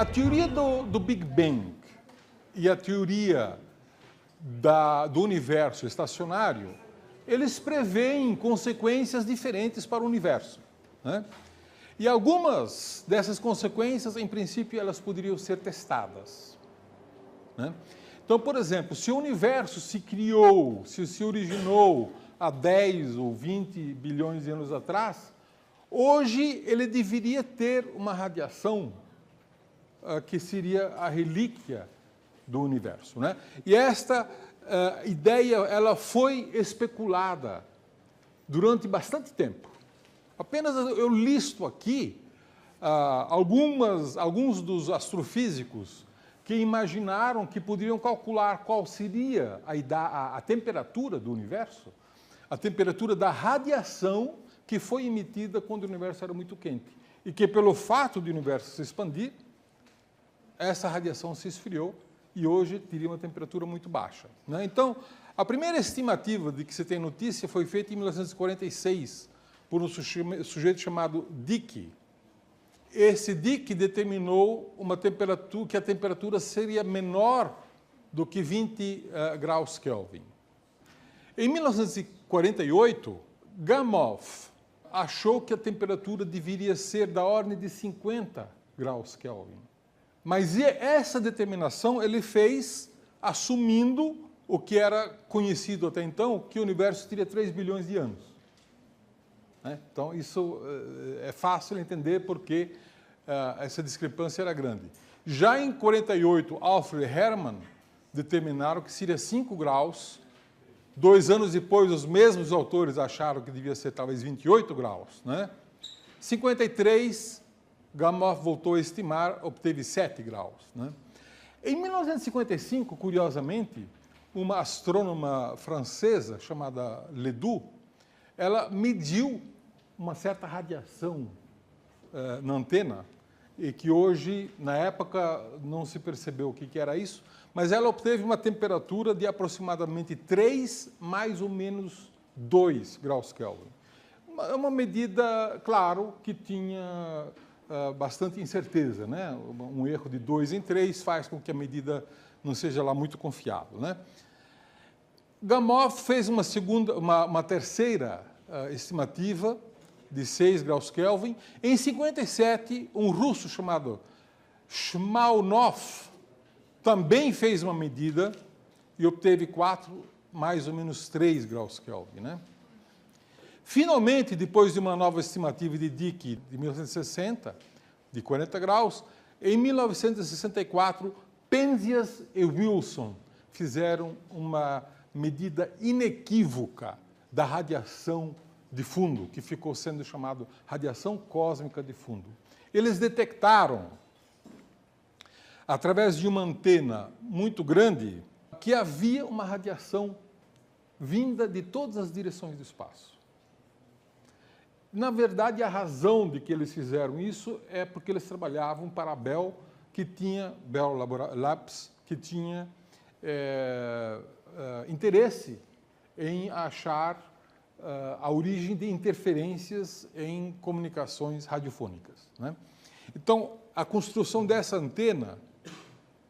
A teoria do Big Bang e a teoria do universo estacionário, eles preveem consequências diferentes para o universo, né? E algumas dessas consequências, em princípio, elas poderiam ser testadas, né? Então, por exemplo, se o universo se criou, se originou há 10 ou 20 bilhões de anos atrás, hoje ele deveria ter uma radiação que seria a relíquia do universo, né? E esta ideia ela foi especulada durante bastante tempo. Apenas eu listo aqui alguns dos astrofísicos que imaginaram que poderiam calcular qual seria a temperatura do universo, a temperatura da radiação que foi emitida quando o universo era muito quente. E que, pelo fato do universo se expandir, essa radiação se esfriou e hoje teria uma temperatura muito baixa, né? Então, a primeira estimativa de que se tem notícia foi feita em 1946 por um sujeito chamado Dicke. Esse Dicke determinou que a temperatura seria menor do que 20 graus Kelvin. Em 1948, Gamow achou que a temperatura deveria ser da ordem de 50 graus Kelvin. Mas essa determinação ele fez assumindo o que era conhecido até então, que o universo teria 3 bilhões de anos, né? Então, isso é fácil entender porque essa discrepância era grande. Já em 48, Alfred Hermann determinaram que seria 5 graus. 2 anos depois, os mesmos autores acharam que devia ser talvez 28 graus, né? 53, Gamow voltou a estimar, obteve 7 graus, né? Em 1955, curiosamente, uma astrônoma francesa chamada Ledoux, ela mediu uma certa radiação na antena, e que hoje, na época, não se percebeu o que era isso, mas ela obteve uma temperatura de aproximadamente 3 mais ou menos 2 graus Kelvin. É uma medida, claro, que tinha bastante incerteza, né? Um erro de 2 em 3 faz com que a medida não seja lá muito confiável, né? Gamow fez uma terceira estimativa de 6 graus Kelvin. Em 57, um russo chamado Shmaunov também fez uma medida e obteve 4 mais ou menos 3 graus Kelvin, né? Finalmente, depois de uma nova estimativa de Dicke de 1960, de 40 graus, em 1964, Penzias e Wilson fizeram uma medida inequívoca da radiação de fundo, que ficou sendo chamado radiação cósmica de fundo. Eles detectaram, através de uma antena muito grande, que havia uma radiação vinda de todas as direções do espaço. Na verdade, a razão de que eles fizeram isso é porque eles trabalhavam para a Bell Labs, que tinha interesse em achar a origem de interferências em comunicações radiofônicas, né? Então, a construção dessa antena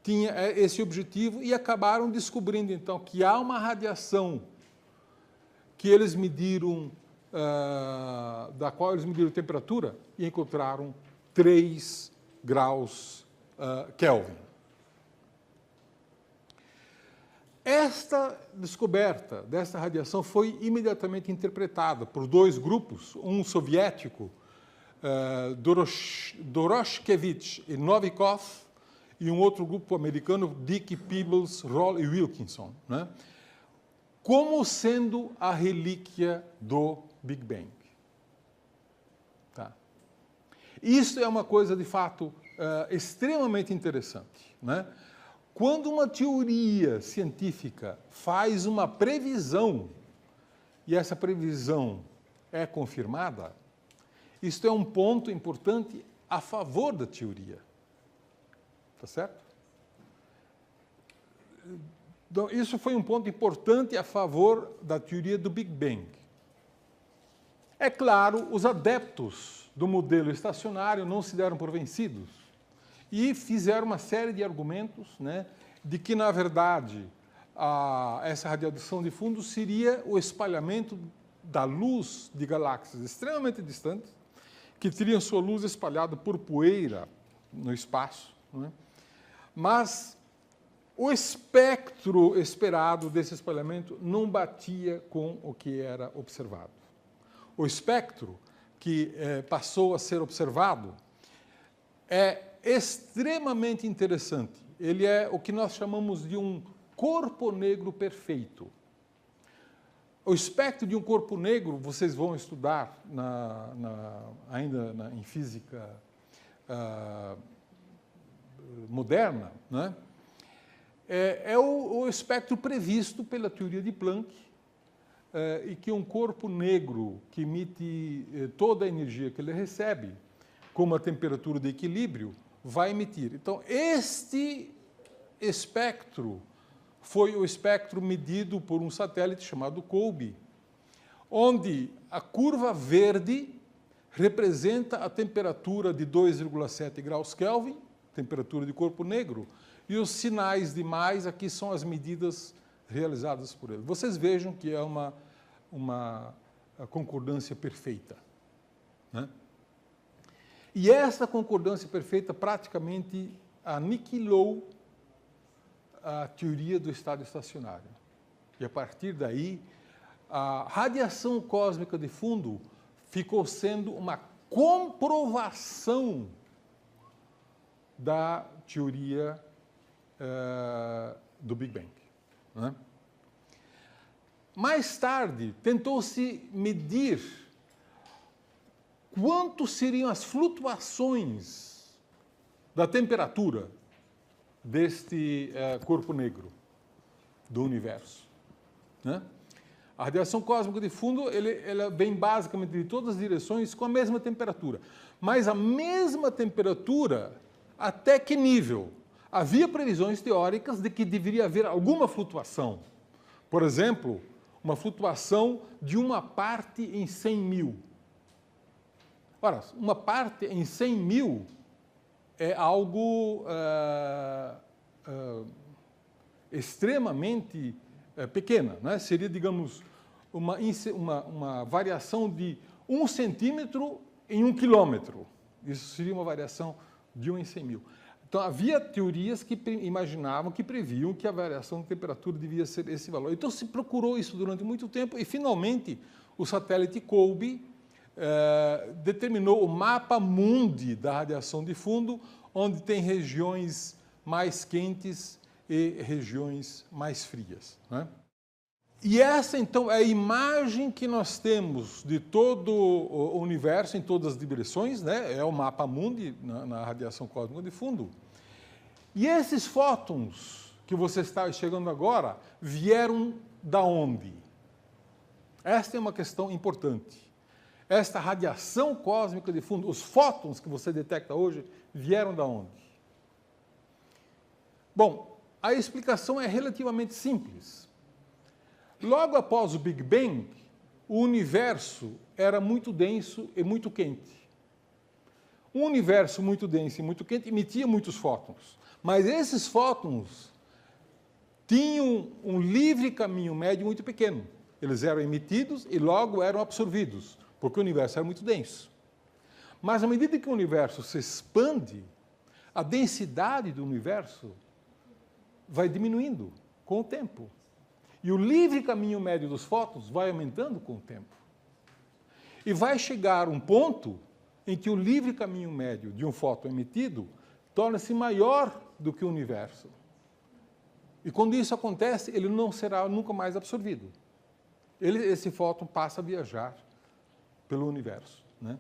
tinha esse objetivo e acabaram descobrindo, então, que há uma radiação que eles mediram, da qual eles mediram a temperatura e encontraram 3 graus Kelvin. Esta descoberta desta radiação foi imediatamente interpretada por 2 grupos, um soviético, Doroshkevich e Novikov, e um outro grupo americano, Dicke, Peebles, Roll e Wilkinson, né? Como sendo a relíquia do Big Bang. Tá? Isso é uma coisa, de fato, extremamente interessante, né? Quando uma teoria científica faz uma previsão e essa previsão é confirmada, isto é um ponto importante a favor da teoria. Tá certo? Então, isso foi um ponto importante a favor da teoria do Big Bang. É claro, os adeptos do modelo estacionário não se deram por vencidos e fizeram uma série de argumentos, né, de que, na verdade, essa radiação de fundo seria o espalhamento da luz de galáxias extremamente distantes, que teriam sua luz espalhada por poeira no espaço, né? Mas o espectro esperado desse espalhamento não batia com o que era observado. O espectro que passou a ser observado é extremamente interessante. Ele é o que nós chamamos de um corpo negro perfeito. O espectro de um corpo negro, vocês vão estudar ainda em física moderna, né? É o espectro previsto pela teoria de Planck, e que um corpo negro que emite toda a energia que ele recebe, com uma temperatura de equilíbrio, vai emitir. Então, este espectro foi o espectro medido por um satélite chamado COBE, onde a curva verde representa a temperatura de 2,7 graus Kelvin, temperatura de corpo negro, e os sinais de mais aqui são as medidas realizadas por ele. Vocês vejam que é uma concordância perfeita, né? E essa concordância perfeita praticamente aniquilou a teoria do estado estacionário. E, a partir daí, a radiação cósmica de fundo ficou sendo uma comprovação da teoria do Big Bang, né? Mais tarde, tentou-se medir quanto seriam as flutuações da temperatura deste corpo negro do universo, né? A radiação cósmica de fundo ela vem basicamente de todas as direções com a mesma temperatura. Mas a mesma temperatura até que nível? Havia previsões teóricas de que deveria haver alguma flutuação. Por exemplo, uma flutuação de uma parte em 100 mil. Ora, uma parte em 100 mil é algo extremamente pequena, né? Seria, digamos, uma variação de 1 centímetro em 1 quilômetro. Isso seria uma variação de 1 em 100 mil. Então, havia teorias que imaginavam, que previam que a variação de temperatura devia ser esse valor. Então, se procurou isso durante muito tempo e, finalmente, o satélite COBE determinou o mapa mundi da radiação de fundo, onde tem regiões mais quentes e regiões mais frias, né? E essa, então, é a imagem que nós temos de todo o universo, em todas as direções, né? É o mapa mundi na radiação cósmica de fundo. E esses fótons que você está chegando agora vieram da onde? Esta é uma questão importante. Esta radiação cósmica de fundo, os fótons que você detecta hoje, vieram da onde? Bom, a explicação é relativamente simples. Logo após o Big Bang, o universo era muito denso e muito quente. Um universo muito denso e muito quente emitia muitos fótons, mas esses fótons tinham um livre caminho médio muito pequeno. Eles eram emitidos e logo eram absorvidos, porque o universo era muito denso. Mas à medida que o universo se expande, a densidade do universo vai diminuindo com o tempo. E o livre caminho médio dos fótons vai aumentando com o tempo. E vai chegar um ponto em que o livre caminho médio de um fóton emitido torna-se maior do que o universo. E quando isso acontece, ele não será nunca mais absorvido. Esse fóton passa a viajar pelo universo, né?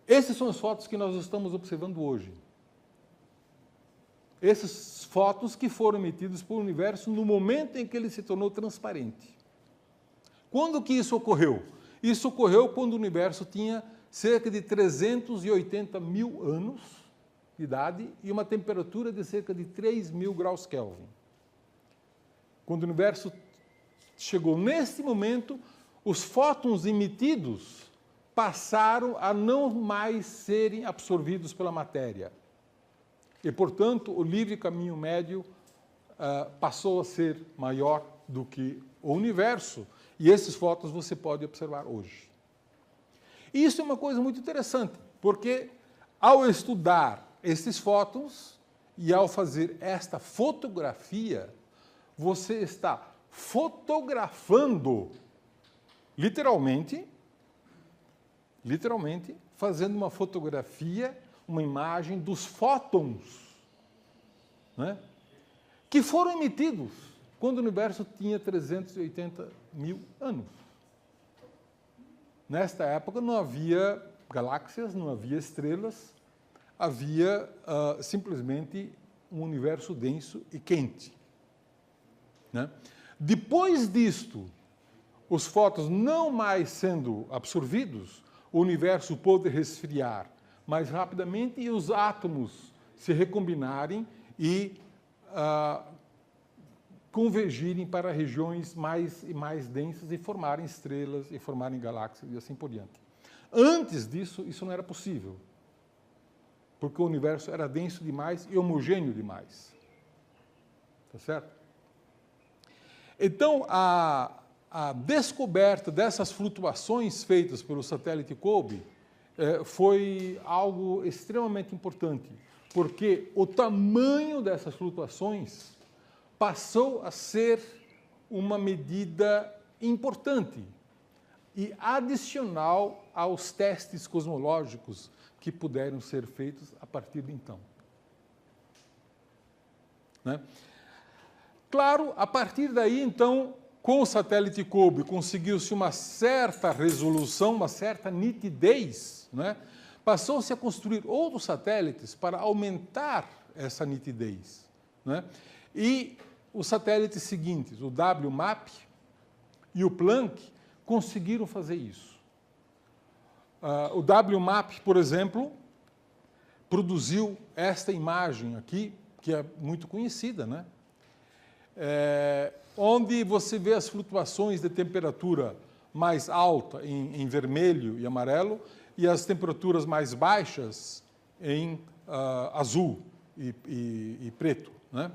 Esses são os fótons que nós estamos observando hoje. Esses fótons que foram emitidos pelo universo no momento em que ele se tornou transparente. Quando que isso ocorreu? Isso ocorreu quando o universo tinha cerca de 380 mil anos de idade e uma temperatura de cerca de 3.000 graus Kelvin. Quando o universo chegou nesse momento, os fótons emitidos passaram a não mais serem absorvidos pela matéria. E, portanto, o livre caminho médio passou a ser maior do que o universo. E esses fótons você pode observar hoje. E isso é uma coisa muito interessante, porque ao estudar esses fótons e ao fazer esta fotografia, você está fotografando, literalmente, fazendo uma fotografia, uma imagem dos fótons, né, que foram emitidos quando o universo tinha 380 mil anos. Nesta época não havia galáxias, não havia estrelas, havia simplesmente um universo denso e quente, né? Depois disto, os fótons não mais sendo absorvidos, o universo pôde resfriar mais rapidamente e os átomos se recombinarem e convergirem para regiões mais e mais densas e formarem estrelas e formarem galáxias e assim por diante. Antes disso, isso não era possível, porque o universo era denso demais e homogêneo demais. Tá certo? Então, a descoberta dessas flutuações feitas pelo satélite COBE foi algo extremamente importante, porque o tamanho dessas flutuações passou a ser uma medida importante e adicional aos testes cosmológicos que puderam ser feitos a partir de então, né? Claro, a partir daí, então, com o satélite COBE conseguiu-se uma certa resolução, uma certa nitidez, né? Passou-se a construir outros satélites para aumentar essa nitidez, né? E os satélites seguintes, o WMAP e o Planck, conseguiram fazer isso. O WMAP, por exemplo, produziu esta imagem aqui, que é muito conhecida, né? Onde você vê as flutuações de temperatura mais alta em vermelho e amarelo e as temperaturas mais baixas em azul e preto, né?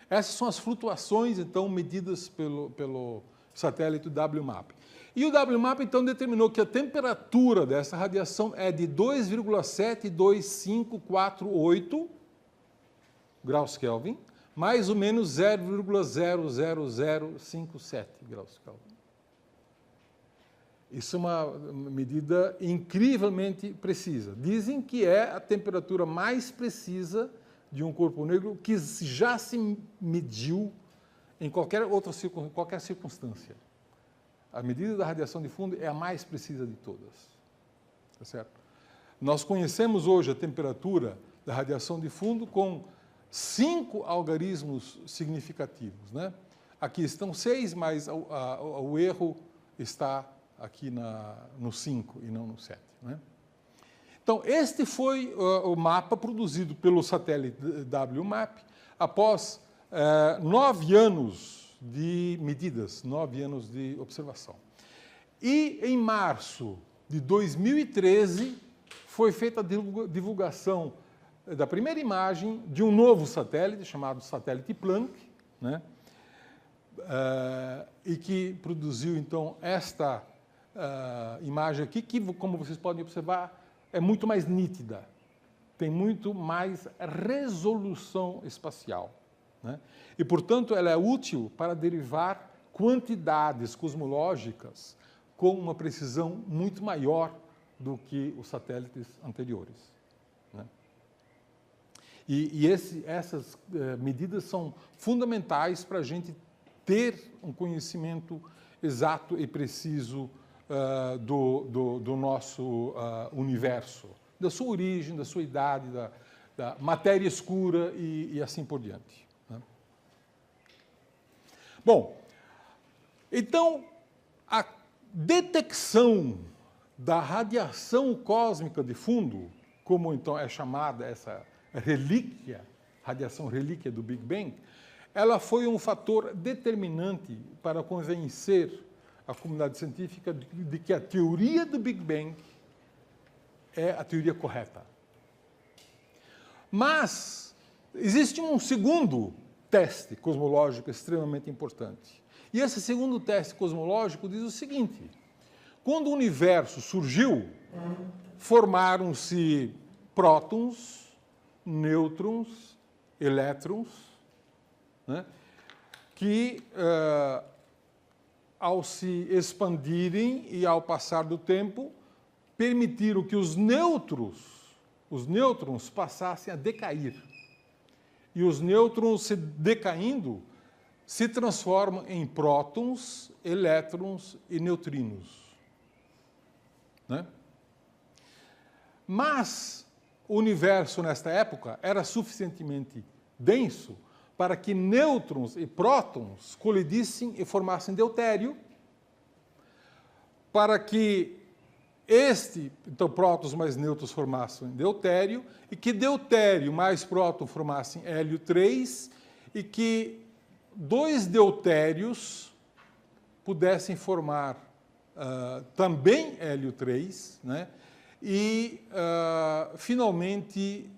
Essas são as flutuações, então, medidas pelo satélite WMAP. E o WMAP, então, determinou que a temperatura dessa radiação é de 2,72548 graus Kelvin, mais ou menos 0,00057 graus Kelvin. Isso é uma medida incrivelmente precisa. Dizem que é a temperatura mais precisa de um corpo negro que já se mediu em qualquer circunstância. A medida da radiação de fundo é a mais precisa de todas. Tá certo? Nós conhecemos hoje a temperatura da radiação de fundo com 5 algarismos significativos, né? Aqui estão 6, mas o erro está aqui no 5 e não no 7. Né? Então, este foi o mapa produzido pelo satélite WMAP após 9 anos de medidas, 9 anos de observação. E, em março de 2013, foi feita a divulgação da primeira imagem de um novo satélite, chamado satélite Planck, né? E que produziu, então, esta imagem aqui, que, como vocês podem observar, é muito mais nítida, tem muito mais resolução espacial, né? E, portanto, ela é útil para derivar quantidades cosmológicas com uma precisão muito maior do que os satélites anteriores, né? E essas medidas são fundamentais para a gente ter um conhecimento exato e preciso do nosso universo, da sua origem, da sua idade, da matéria escura e assim por diante, né? Bom, então, a detecção da radiação cósmica de fundo, como então é chamada essa relíquia, radiação relíquia do Big Bang, ela foi um fator determinante para convencer a comunidade científica de que a teoria do Big Bang é a teoria correta. Mas Existe um segundo teste cosmológico extremamente importante. E esse segundo teste cosmológico diz o seguinte: quando o universo surgiu, formaram-se prótons, nêutrons, elétrons, né, que, ao se expandirem e ao passar do tempo, permitiram que os nêutrons passassem a decair. E os nêutrons, se decaindo, se transformam em prótons, elétrons e neutrinos. Né? Mas o universo, nesta época, era suficientemente denso para que nêutrons e prótons colidissem e formassem deutério, para que então, prótons mais nêutrons formassem deutério, e que deutério mais próton formassem hélio 3, e que dois deutérios pudessem formar também hélio 3, né? E, finalmente,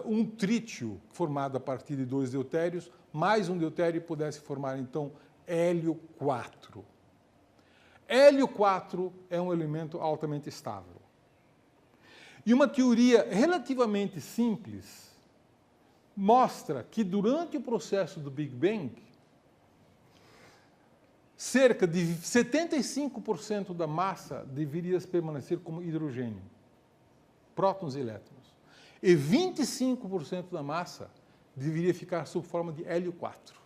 um trítio formado a partir de dois deutérios, mais um deutério pudesse formar, então, hélio 4. Hélio 4 é um elemento altamente estável. E uma teoria relativamente simples mostra que, durante o processo do Big Bang, cerca de 75% da massa deveria permanecer como hidrogênio, prótons e elétrons. E 25% da massa deveria ficar sob forma de hélio 4.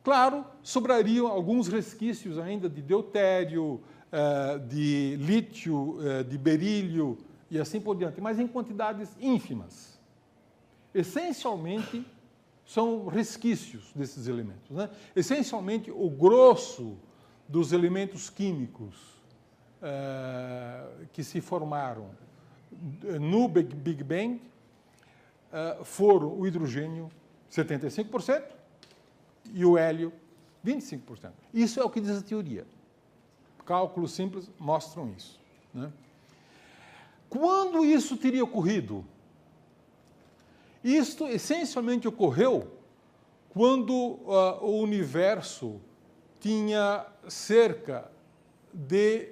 Claro, sobrariam alguns resquícios ainda de deutério, de lítio, de berílio e assim por diante, mas em quantidades ínfimas. Essencialmente, são resquícios desses elementos, né? Essencialmente, o grosso dos elementos químicos que se formaram no Big Bang foram o hidrogênio, 75%, e o hélio, 25%. Isso é o que diz a teoria. Cálculos simples mostram isso, né? Quando isso teria ocorrido? Isto essencialmente ocorreu quando o universo tinha cerca de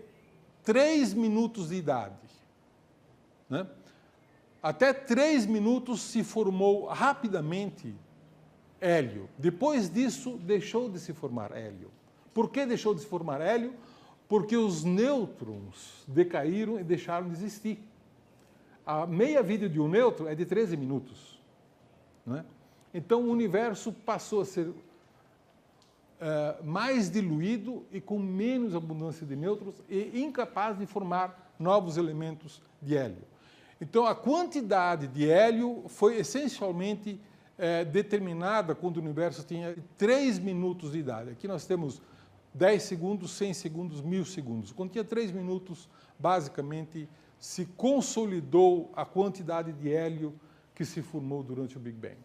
3 minutos de idade, né? Até 3 minutos se formou rapidamente hélio. Depois disso, deixou de se formar hélio. Por que deixou de se formar hélio? Porque os nêutrons decaíram e deixaram de existir. A meia-vida de um nêutron é de 13 minutos. Não é? Então, o universo passou a ser mais diluído e com menos abundância de nêutrons e incapaz de formar novos elementos de hélio. Então, a quantidade de hélio foi essencialmente determinada quando o universo tinha 3 minutos de idade. Aqui nós temos 10 segundos, 100 segundos, 1000 segundos. Quando tinha 3 minutos, basicamente, se consolidou a quantidade de hélio que se formou durante o Big Bang.